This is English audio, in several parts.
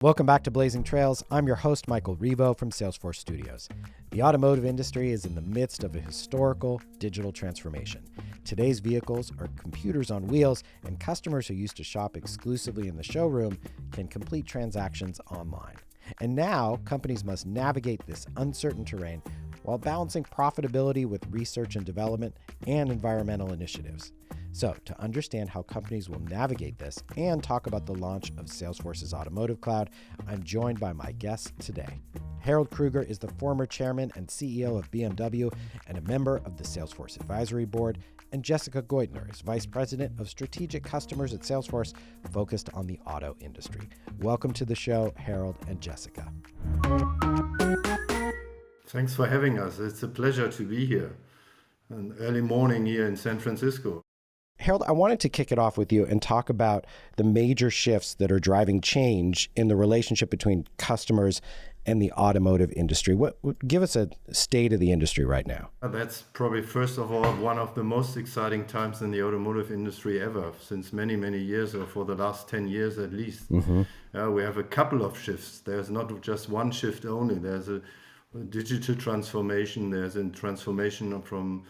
Welcome back to Blazing Trails. I'm your host, Michael Revo from Salesforce Studios. The automotive industry is in the midst of a historical digital transformation. Today's vehicles are computers on wheels, and customers who used to shop exclusively in the showroom can complete transactions online. And now, companies must navigate this uncertain terrain while balancing profitability with research and development and environmental initiatives. So, to understand how companies will navigate this and talk about the launch of Salesforce's Automotive Cloud, I'm joined by my guest today. Harald Krüger is the former chairman and CEO of BMW and a member of the Salesforce Advisory Board, and Jessica Geutner is vice president of strategic customers at Salesforce, focused on the auto industry. Welcome to the show, Harald and Jessica. Thanks for having us. It's a pleasure to be here. An early morning here in San Francisco. Harald, I wanted to kick it off with you and talk about the major shifts that are driving change in the relationship between customers and the automotive industry. Give us a state of the industry right now. That's probably, first of all, one of the most exciting times in the automotive industry ever, since many, many years, or for the last 10 years at least. We have a couple of shifts. There's not just one shift only. There's a digital transformation. There's a transformation from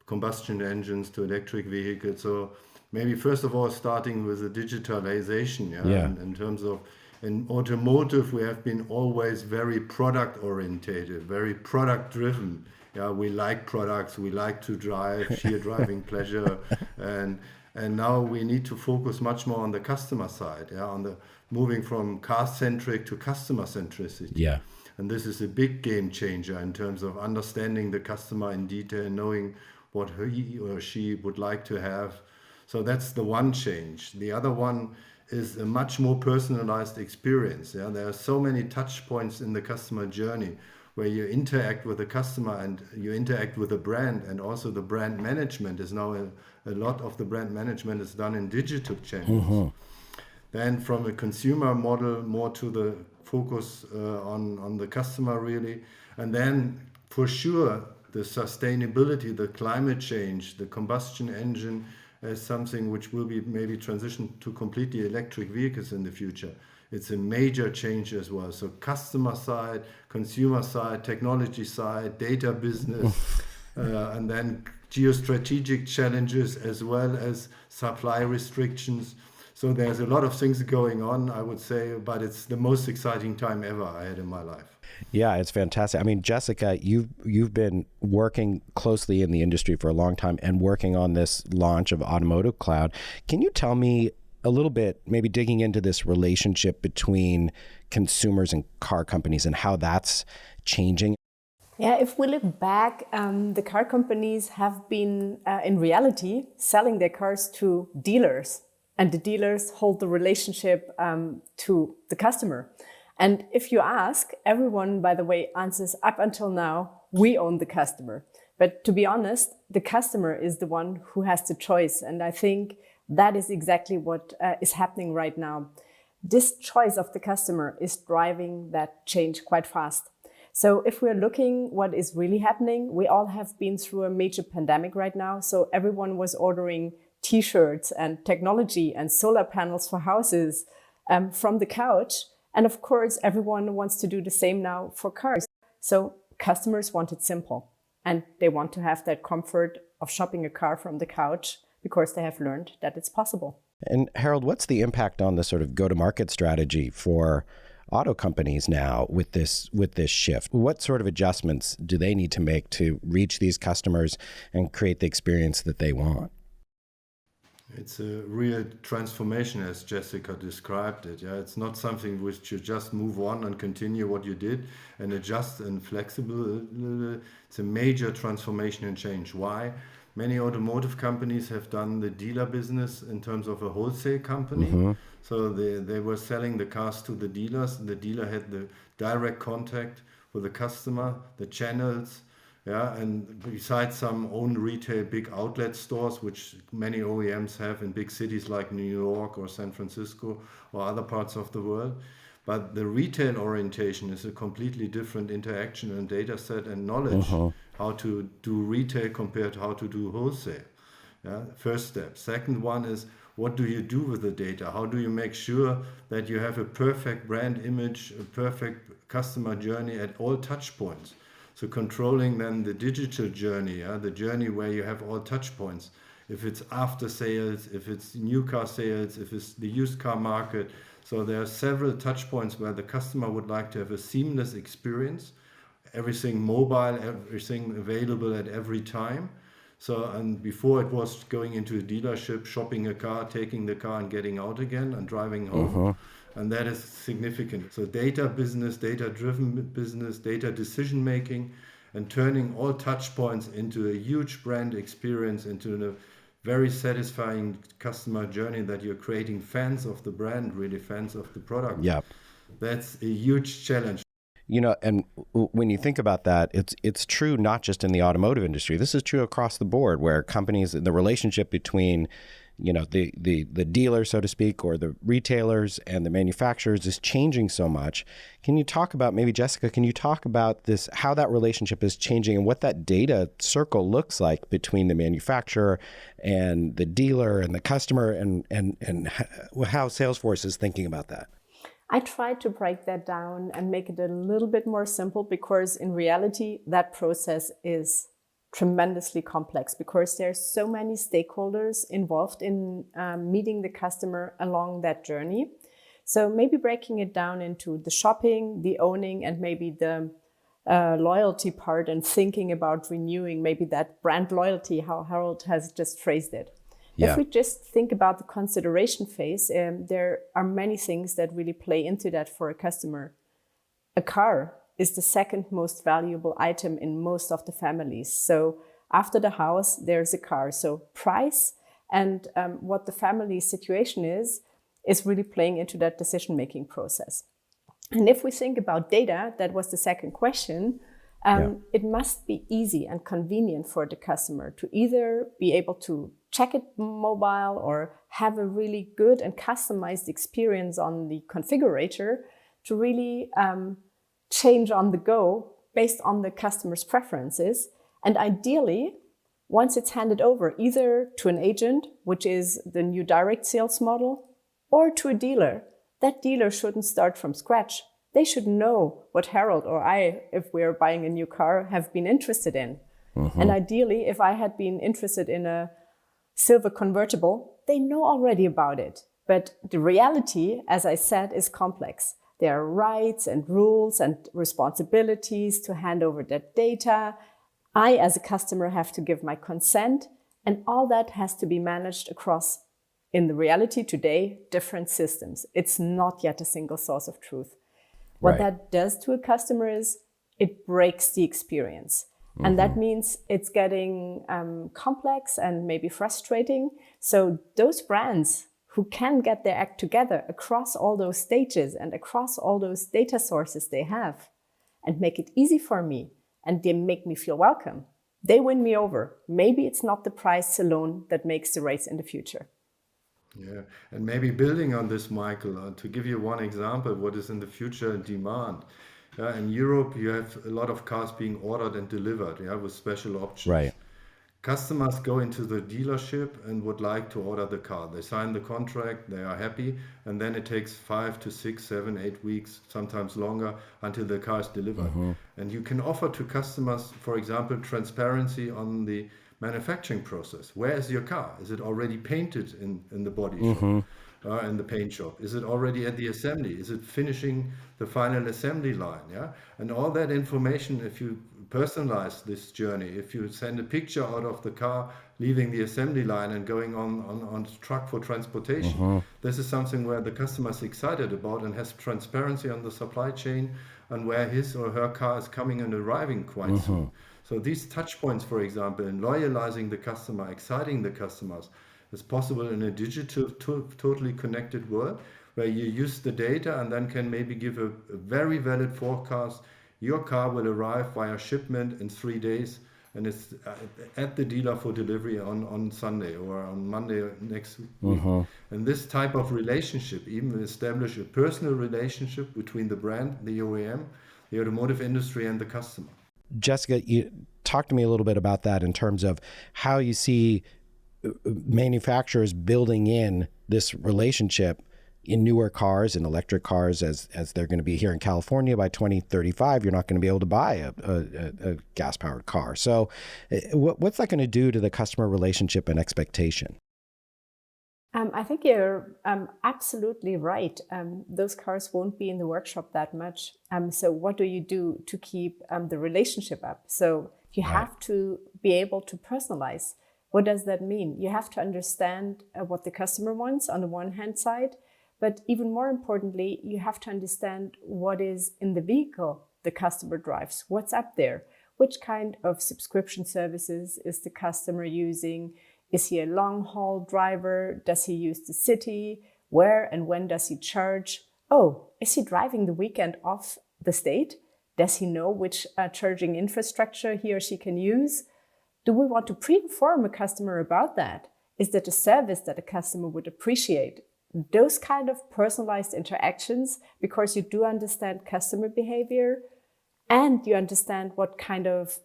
combustion engines to electric vehicles. So maybe first of all, starting with the digitalization. In terms of in automotive, we have been always very product orientated, very product driven. We like products, we like to drive, sheer driving pleasure, and now we need to focus much more on the customer side, on the moving from car centric to customer centricity. And this is a big game changer in terms of understanding the customer in detail, knowing what he or she would like to have. So that's the one change. The other one is a much more personalized experience. There are so many touch points in the customer journey where you interact with the customer and you interact with the brand, and also the brand management is now a lot of the brand management is done in digital channels. Then from a consumer model, more to the focus on the customer really. And then for sure, the sustainability, the climate change, the combustion engine as something which will be maybe transitioned to completely electric vehicles in the future. It's a major change as well. So customer side, consumer side, technology side, data business, and then geostrategic challenges as well as supply restrictions. So there's a lot of things going on, I would say, but it's the most exciting time ever I had in my life. Yeah, it's fantastic. I mean, Jessica, you've been working closely in the industry for a long time and working on this launch of Automotive Cloud. Can you tell me a little bit, maybe digging into this relationship between consumers and car companies and how that's changing? Yeah, if we look back, the car companies have been, in reality, selling their cars to dealers. And the dealers hold the relationship to the customer. And if you ask, everyone, by the way, answers up until now, we own the customer. But to be honest, the customer is the one who has the choice. And I think that is exactly what is happening right now. This choice of the customer is driving that change quite fast. So if we're looking what is really happening, we all have been through a major pandemic right now. So everyone was ordering T-shirts and technology and solar panels for houses from the couch. And of course, everyone wants to do the same now for cars. So customers want it simple, and they want to have that comfort of shopping a car from the couch because they have learned that it's possible. And Harald, what's the impact on the sort of go-to-market strategy for auto companies now with this shift? What sort of adjustments do they need to make to reach these customers and create the experience that they want? It's a real transformation, as Jessica described it. It's not something which you just move on and continue what you did and adjust and flexible. It's a major transformation and change. Why? Many automotive companies have done the dealer business in terms of a wholesale company. So they were selling the cars to the dealers. The dealer had the direct contact with the customer, the channels. And besides some own retail big outlet stores, which many OEMs have in big cities like New York or San Francisco or other parts of the world. But the retail orientation is a completely different interaction and data set and knowledge, how to do retail compared to how to do wholesale. First step. Second one is what do you do with the data? How do you make sure that you have a perfect brand image, a perfect customer journey at all touch points? So controlling then the digital journey, the journey where you have all touch points. If it's after sales, if it's new car sales, if it's the used car market. So there are several touch points where the customer would like to have a seamless experience, everything mobile, everything available at every time. So, and before it was going into a dealership, shopping a car, taking the car and getting out again and driving home. And that is significant. So data business, data-driven business, data decision-making, and turning all touch points into a huge brand experience, into a very satisfying customer journey that you're creating fans of the brand, really fans of the product. Yeah. That's a huge challenge. And when you think about that, it's true not just in the automotive industry. This is true across the board, where companies, the relationship between, the dealer, so to speak, or the retailers and the manufacturers is changing so much. Can you talk about, maybe Jessica, can you talk about this, how that relationship is changing and what that data circle looks like between the manufacturer and the dealer and the customer, and how Salesforce is thinking about that? I tried to break that down and make it a little bit more simple, because in reality, that process is tremendously complex, because there's so many stakeholders involved in meeting the customer along that journey. So maybe breaking it down into the shopping, the owning, and maybe the loyalty part, and thinking about renewing maybe that brand loyalty, how Harald has just phrased it. Yeah. If we just think about the consideration phase, there are many things that really play into that for a customer. A car is the second most valuable item in most of the families. So after the house, there's a car. So price and what the family situation is really playing into that decision-making process. And if we think about data, that was the second question, it must be easy and convenient for the customer to either be able to check it mobile or have a really good and customized experience on the configurator to really change on the go based on the customer's preferences. And ideally, once it's handed over either to an agent, which is the new direct sales model, or to a dealer, that dealer shouldn't start from scratch. They should know what Harald or I, if we're buying a new car, have been interested in. And ideally, if I had been interested in a silver convertible, they know already about it. But the reality, as I said, is complex. There are rights and rules and responsibilities to hand over that data. I, as a customer, have to give my consent, and all that has to be managed across, in the reality today, different systems. It's not yet a single source of truth. What that does to a customer is it breaks the experience. And that means it's getting complex and maybe frustrating. So those brands who can get their act together across all those stages and across all those data sources they have and make it easy for me and they make me feel welcome, they win me over. Maybe it's not the price alone that makes the race in the future. Yeah, and maybe building on this, Michael, to give you one example, what is in the future in demand. In Europe, you have a lot of cars being ordered and delivered, with special options. Right. Customers go into the dealership and would like to order the car. They sign the contract, they are happy, and then it takes 5 to 6, 7, 8 weeks, sometimes longer, until the car is delivered. And you can offer to customers, for example, transparency on the manufacturing process. Where is your car? Is it already painted in the body shop? In the paint shop? Is it already at the assembly? Is it finishing the final assembly line? And all that information, if you personalize this journey, if you send a picture out of the car leaving the assembly line and going on truck for transportation, this is something where the customer is excited about and has transparency on the supply chain and where his or her car is coming and arriving quite soon. So these touch points, for example, in loyalizing the customer, exciting the customers, is possible in a digital, totally connected world where you use the data and then can maybe give a very valid forecast. Your car will arrive via shipment in 3 days and it's at the dealer for delivery on Sunday or on Monday next week. And this type of relationship, even establish a personal relationship between the brand, the OEM, the automotive industry and the customer. Jessica, you talk to me a little bit about that in terms of how you see manufacturers building in this relationship in newer cars and electric cars as they're going to be here in California by 2035. You're not going to be able to buy a gas-powered car. So what's that going to do to the customer relationship and expectation? I think you're absolutely right. Those cars won't be in the workshop that much. So what do you do to keep the relationship up? So you have to be able to personalize. What does that mean? You have to understand what the customer wants on the one hand side, but even more importantly, you have to understand what is in the vehicle the customer drives, what's up there, which kind of subscription services is the customer using. Is he a long-haul driver? Does he use the city? Where and when does he charge? Oh, is he driving the weekend off the state? Does he know which charging infrastructure he or she can use? Do we want to pre-inform a customer about that? Is that a service that a customer would appreciate? Those kind of personalized interactions, because you do understand customer behavior and you understand what kind of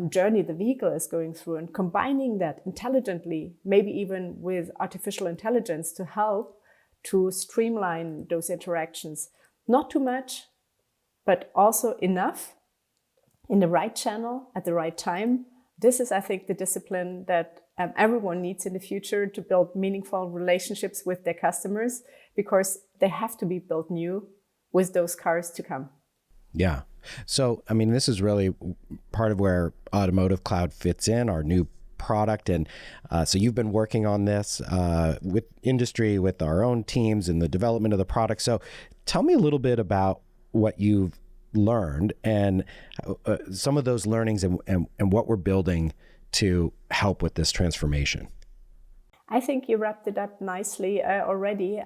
journey the vehicle is going through, and combining that intelligently, maybe even with artificial intelligence to help to streamline those interactions. Not too much, but also enough in the right channel at the right time. This is, I think, the discipline that everyone needs in the future to build meaningful relationships with their customers, because they have to be built new with those cars to come. Yeah. So, I mean, this is really part of where Automotive Cloud fits in, our new product. And so you've been working on this with industry, with our own teams and the development of the product. So tell me a little bit about what you've learned and some of those learnings and what we're building to help with this transformation. I think you wrapped it up nicely already.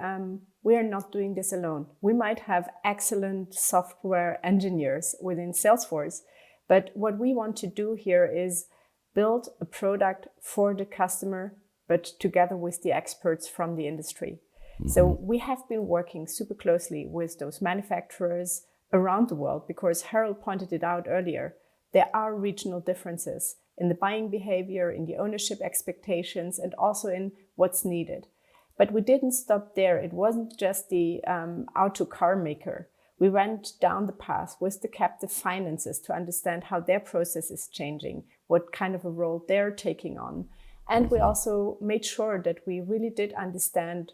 We are not doing this alone. We might have excellent software engineers within Salesforce, but what we want to do here is build a product for the customer, but together with the experts from the industry. Mm-hmm. So we have been working super closely with those manufacturers around the world, because Harald pointed it out earlier. There are regional differences in the buying behavior, in the ownership expectations, and also in what's needed. But we didn't stop there. It wasn't just the auto car maker. We went down the path with the captive finances to understand how their process is changing, what kind of a role they're taking on. And we also made sure that we really did understand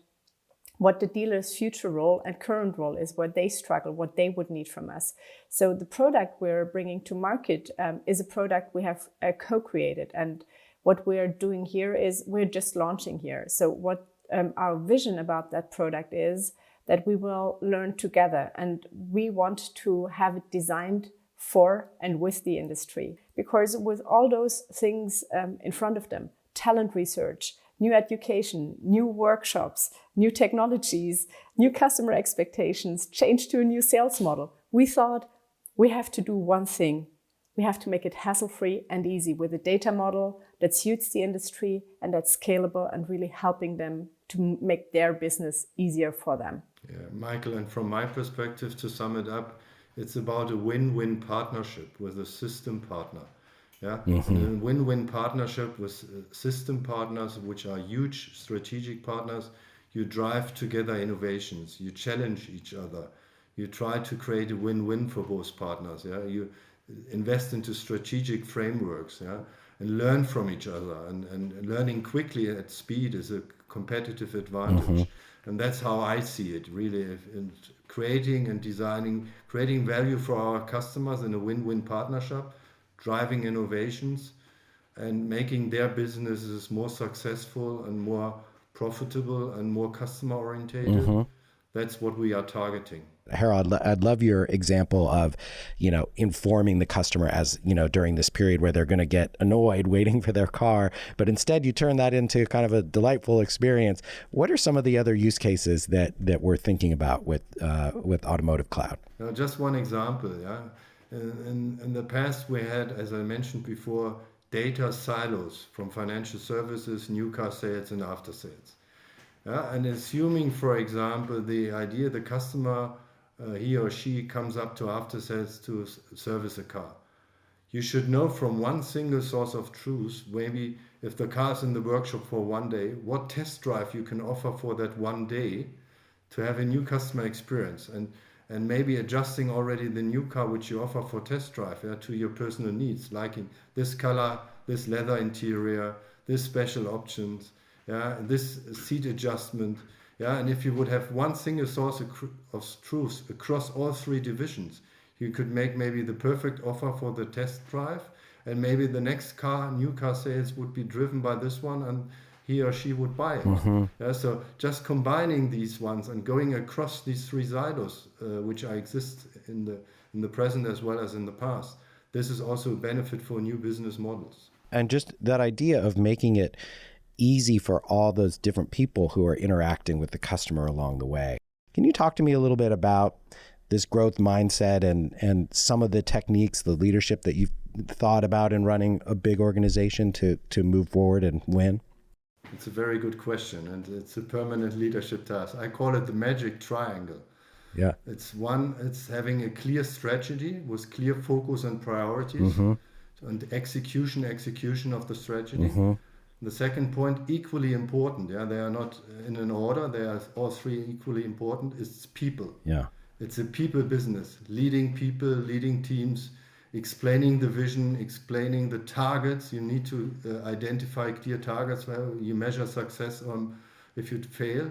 what the dealer's future role and current role is, what they struggle, what they would need from us. So the product we're bringing to market is a product we have co-created. And what we're doing here is we're just launching here. So what our vision about that product is that we will learn together, and we want to have it designed for and with the industry. Because with all those things in front of them, talent research, new education, new workshops, new technologies, new customer expectations, change to a new sales model, we thought we have to do one thing. We have to make it hassle-free and easy with a data model that suits the industry and that's scalable and really helping them to make their business easier for them. Yeah, Michael, and from my perspective, to sum it up, it's about a win-win partnership with a system partner. Yeah, mm-hmm. And a win-win partnership with system partners, which are huge strategic partners. You drive together innovations, you challenge each other, you try to create a win-win for both partners. Yeah, you invest into strategic frameworks. Yeah, and learn from each other. And learning quickly at speed is a competitive advantage. Mm-hmm. And that's how I see it, really, in creating and designing, creating value for our customers in a win-win partnership, driving innovations and making their businesses more successful and more profitable and more customer oriented. Mm-hmm. That's what we are targeting. Harald, I'd love your example of, informing the customer as, during this period where they're going to get annoyed waiting for their car, but instead you turn that into kind of a delightful experience. What are some of the other use cases that we're thinking about with Automotive Cloud? Just one example, yeah. In the past, we had, as I mentioned before, data silos from financial services, new car sales, and after sales. And assuming, for example, the idea the customer, he or she comes up to after sales to service a car. You should know from one single source of truth, maybe if the car is in the workshop for one day, what test drive you can offer for that one day to have a new customer experience, and maybe adjusting already the new car which you offer for test drive, to your personal needs, liking this color, this leather interior, this special options, this seat adjustment. And if you would have one single source of truth across all three divisions, you could make maybe the perfect offer for the test drive, and maybe the next new car sales would be driven by this one, and he or she would buy it. So just combining these ones and going across these three silos, which exist in the present as well as in the past, this is also a benefit for new business models. And just that idea of making it easy for all those different people who are interacting with the customer along the way. Can you talk to me a little bit about this growth mindset and some of the techniques, the leadership that you've thought about in running a big organization to move forward and win? It's a very good question, and it's a permanent leadership task. I call it the magic triangle. Yeah. It's having a clear strategy with clear focus and priorities, and execution of the strategy. The second point, equally important, they are not in an order, they are all three equally important, is people. Yeah. It's a people business, leading people, leading teams, explaining the vision, explaining the targets. You need to identify clear targets where you measure success on if you fail.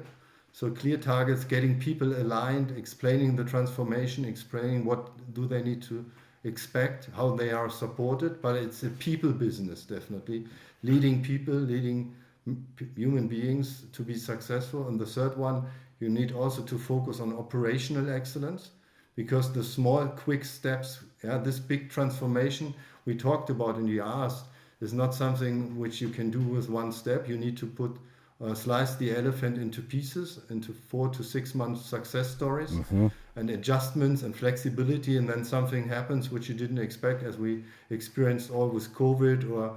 So clear targets, getting people aligned, explaining the transformation, explaining what do they need to expect, how they are supported. But it's a people business, definitely. Leading people, leading human beings to be successful. And the third one, you need also to focus on operational excellence, because the small, quick steps, this big transformation we talked about and you asked, is not something which you can do with one step. You need to slice the elephant into pieces, into 4 to 6 month success stories, and adjustments and flexibility, and then something happens which you didn't expect, as we experienced all with COVID or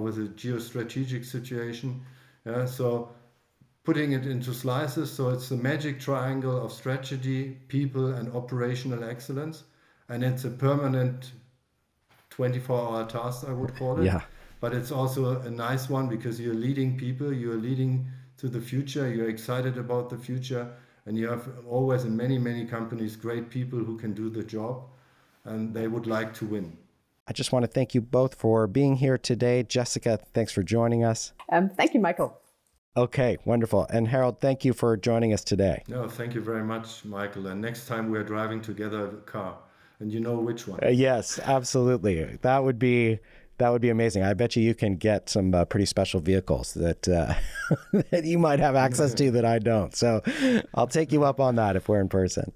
with a geostrategic situation. So putting it into slices, so it's the magic triangle of strategy, people, and operational excellence, and it's a permanent 24-hour task, I would call it. Yeah. But it's also a nice one, because you're leading people, you're leading to the future, you're excited about the future, and you have always in many, many companies great people who can do the job, and they would like to win. I just want to thank you both for being here today. Jessica, thanks for joining us. Thank you, Michael. Okay, wonderful. And Harald, thank you for joining us today. No, thank you very much, Michael. And next time we're driving together a car, and you know which one. Yes, absolutely. That would be amazing. I bet you can get some pretty special vehicles that that you might have access to that I don't. So I'll take you up on that if we're in person.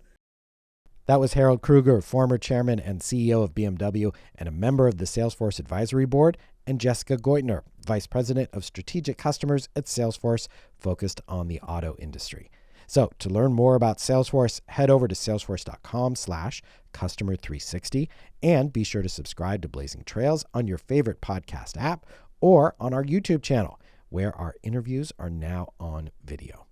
That was Harald Krüger, former chairman and CEO of BMW and a member of the Salesforce Advisory Board, and Jessica Geutner, Vice President of Strategic Customers at Salesforce, focused on the auto industry. So to learn more about Salesforce, head over to salesforce.com/customer360 and be sure to subscribe to Blazing Trails on your favorite podcast app or on our YouTube channel, where our interviews are now on video.